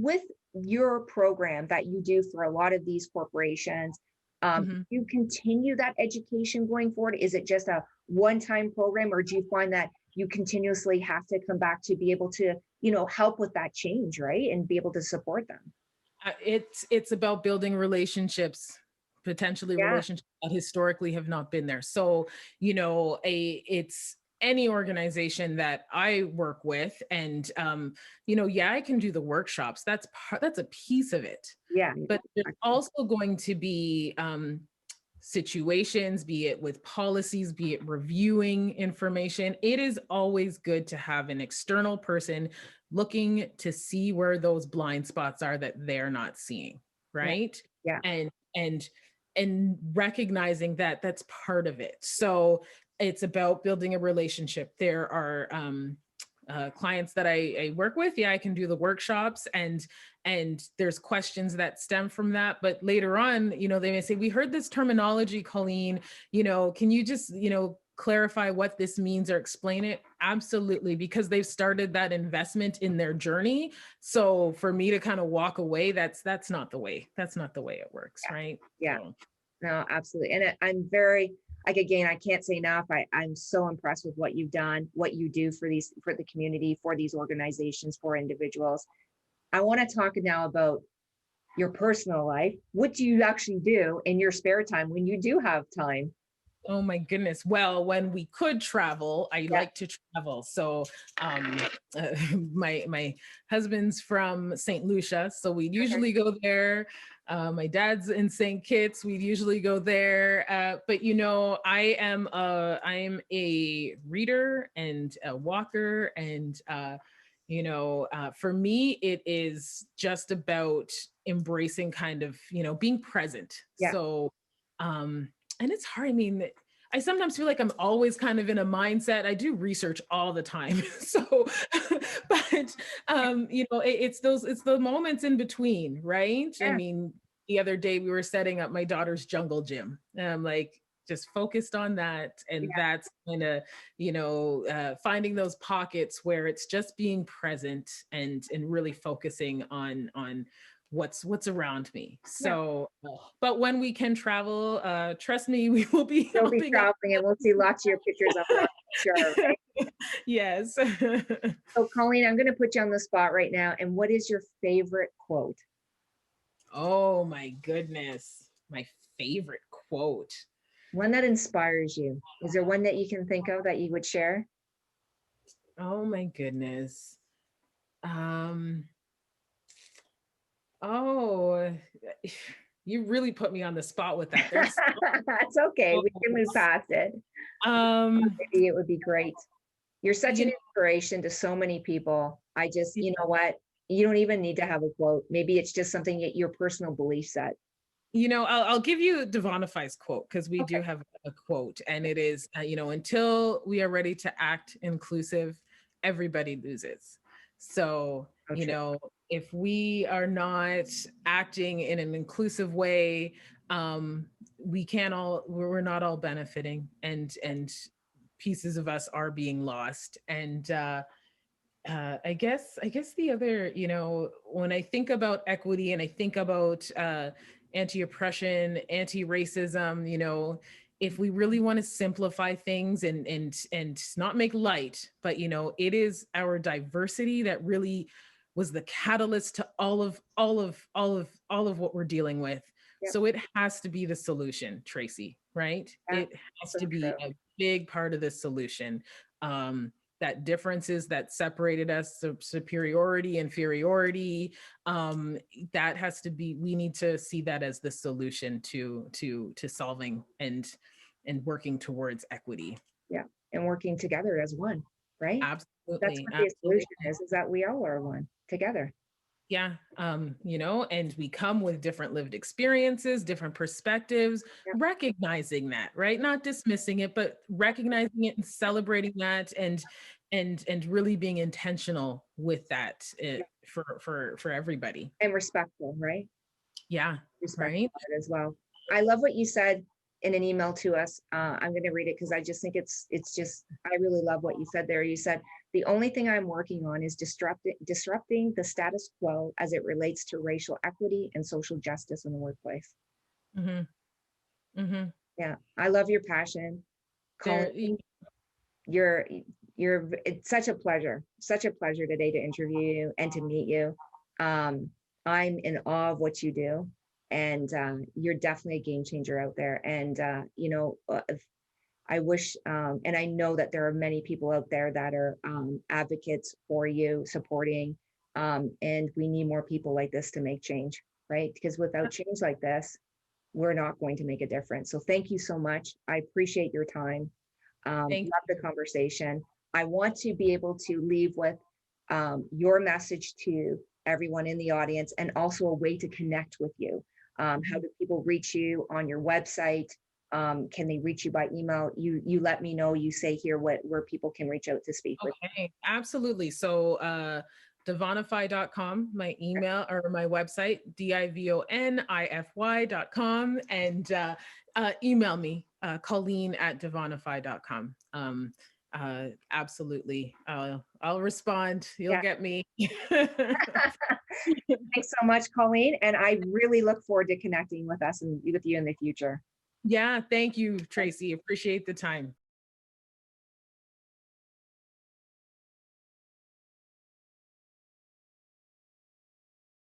with your program that you do for a lot of these corporations, Mhm. do you continue that education going forward? Is it just a one-time program, or do you find that you continuously have to come back to be able to, help with that change, right? And be able to support them? It's about building relationships, potentially Yeah. relationships that historically have not been there. So, it's any organization that I work with, and yeah, I can do the workshops. That's a piece of it. Yeah. But there's Exactly. also going to be situations, be it with policies, be it reviewing information. It is always good to have an external person looking to see where those blind spots are that they're not seeing, Yeah. right? Yeah. And and and recognizing that that's part of it. So it's about building a relationship. There are clients that I work with. Yeah, I can do the workshops, and there's questions that stem from that. But later on, they may say, "We heard this terminology, Colleen. Can you just clarify what this means or explain it?" Absolutely, because they've started that investment in their journey. So for me to kind of walk away, that's not the way. That's not the way it works, right? Yeah. So No, absolutely. And I'm very, like, again, I can't say enough. I'm so impressed with what you've done, what you do for the community, for these organizations, for individuals. I want to talk now about your personal life. What do you actually do in your spare time when you do have time? oh my goodness. Well, when we could travel, I Yeah. like to travel. So, um, uh, my husband's from St. Lucia, so we'd Okay. usually go there. My dad's in St. Kitts. We'd usually go there. But I am a reader and a walker, and for me, it is just about embracing kind of being present. Yeah. So. Um, and it's hard. I mean, I sometimes feel like I'm always kind of in a mindset. I do research all the time. So, but it's the moments in between, right? I Yeah. mean, the other day we were setting up my daughter's jungle gym, and I'm like just focused on that, and Yeah. that's kind of finding those pockets where it's just being present and really focusing on what's around me. Yeah. So, but when we can travel, trust me, we will be You'll be helping out. traveling and we'll see lots of your pictures online, I'm sure. Right? Yes. So, Colleen, I'm going to put you on the spot right now. And what is your favorite quote? Oh my goodness. My favorite quote. One that inspires you. Is there one that you can think of that you would share? Oh my goodness. Um, oh, you really put me on the spot with that. There's That's okay. so We can move past it. um, Maybe it would be great. You're such you an know, inspiration to so many people. I just, you know what? You don't even need to have a quote. Maybe it's just something that your personal belief set. I'll give you Devonify's quote, because we do Okay. have a quote, and it is, until we are ready to act inclusive, everybody loses. So, Oh, true. if we are not acting in an inclusive way, we're not all benefiting, and pieces of us are being lost. And I guess the other, when I think about equity and I think about anti-oppression, anti-racism, if we really want to simplify things and not make light, but it is our diversity that really was the catalyst to all of what we're dealing with. Yep. So it has to be the solution, Tracy, right? Yeah. It has So to be true. a big part of the solution. That differences that separated us, superiority, inferiority, that has to be, we need to see that as the solution to solving and working towards equity. Yeah. And working together as one, right? That's Absolutely, what the absolutely. solution is that we all are one together. Yeah. And we come with different lived experiences, different perspectives, Yeah. recognizing that, right? Not dismissing it, but recognizing it and celebrating that, and really being intentional with that, Yeah. for everybody. And respectful, right? Yeah. Respectful Right. of it as well. I love what you said in an email to us. I'm going to read it because I just think it's just, I really love what you said there. You said, The only thing I'm working on is disrupting the status quo as it relates to racial equity and social justice in the workplace. Mhm. Mhm. Yeah, I love your passion. There, Colleen, you're it's such a pleasure today to interview you and to meet you. I'm in awe of what you do, and you're definitely a game changer out there. And I wish, and I know that there are many people out there that are advocates for you, supporting, and we need more people like this to make change, right? Because without change like this, we're not going to make a difference. So thank you so much. I appreciate your time. thank Love the conversation. I want to be able to leave with your message to everyone in the audience, and also a way to connect with you. How do people reach you on your website? Can they reach you by email? You let me know. You say here where people can reach out to speak with. Okay, absolutely. So divonify.com, my email or my website, divonify.com, and email me, Colleen at divonify.com. Absolutely. I'll respond. You'll Yeah. get me. Thanks so much, Colleen. And I really look forward to connecting with us and with you in the future. Yeah, thank you, Tracy. Appreciate the time.